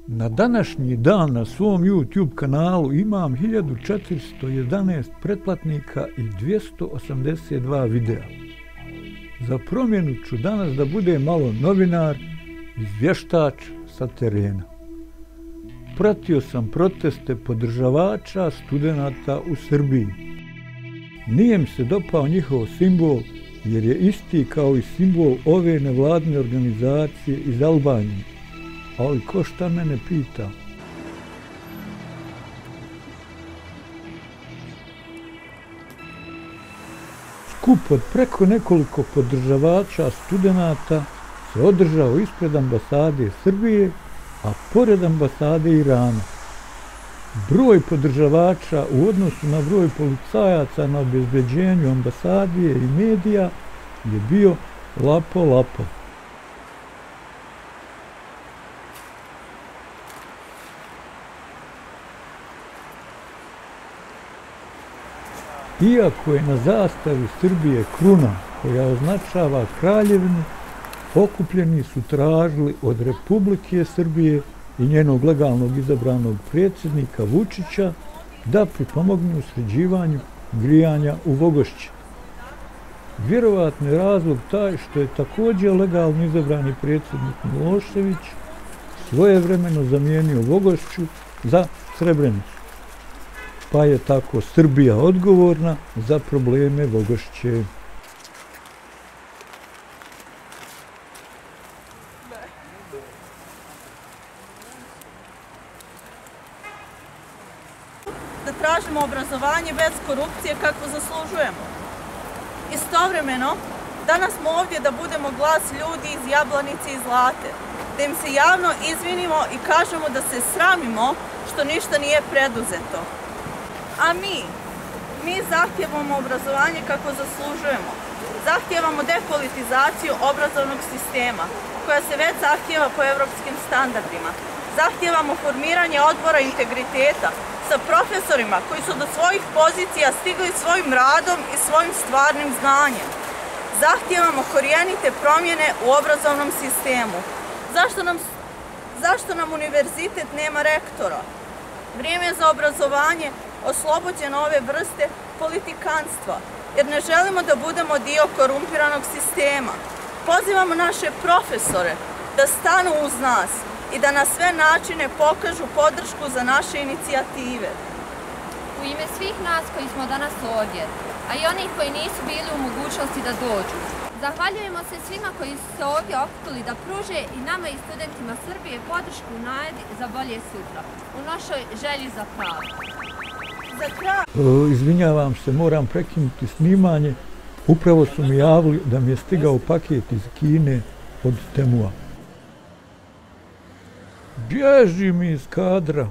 Na današnji dan na svom YouTube kanalu imam 1411 pretplatnika i 282 videa. Za promjenu ću danas da budem malo novinar, izvještač sa terena. Pratio sam proteste podržavača studenata u Srbiji. Nije mi se dopao njihov simbol jer je isti kao i simbol ove nevladine organizacije iz Albanije. Ali ko šta mene pita? Skup od preko nekoliko podržavača studenata se održao ispred ambasade Srbije, a pored ambasade Irana. Broj podržavača u odnosu na broj policajaca na obezbeđenju ambasade i medija je bio lapo. Iako je na zastavi Srbije kruna koja označava kraljevinu, okupljeni su tražili od Republike Srbije i njenog legalnog izabranog predsjednika Vučića da pripomognu u sređivanju grijanja u Vogošći. Vjerovatno je razlog taj što je također legalno izabrani predsjednik Milošević svojevremeno zamijenio Vogošću za Srebrenicu. Pa je tako Srbija odgovorna za probleme Vogošće. Da tražimo obrazovanje bez korupcije kako zaslužujemo. Istovremeno, danas smo ovdje da budemo glas ljudi iz Jablanice i Zlate, da im se javno izvinimo i kažemo da se sramimo što ništa nije preduzeto. A mi zahtijevamo obrazovanje kako zaslužujemo. Zahtijevamo depolitizaciju obrazovnog sistema, koja se već zahtijeva po evropskim standardima. Zahtijevamo formiranje odbora integriteta sa profesorima koji su do svojih pozicija stigli svojim radom i svojim stvarnim znanjem. Zahtijevamo korijenite promjene u obrazovnom sistemu. Zašto nam univerzitet nema rektora? Vrijeme je za obrazovanje oslobođeno ove vrste politikanstva, jer ne želimo da budemo dio korumpiranog sistema. Pozivamo naše profesore da stanu uz nas i da na sve načine pokažu podršku za naše inicijative. U ime svih nas koji smo danas ovdje, a i onih koji nisu bili u mogućnosti da dođu, zahvaljujemo se svima koji su se ovdje okupili da pruže i nama i studentima Srbije podršku u nadi za bolje sutra, u našoj želji za pravdu. Izvinjavam se, moram prekinuti snimanje. Upravo su mi javili da mi je stigao paket iz Kine od Temua. Bježi mi iz kadra.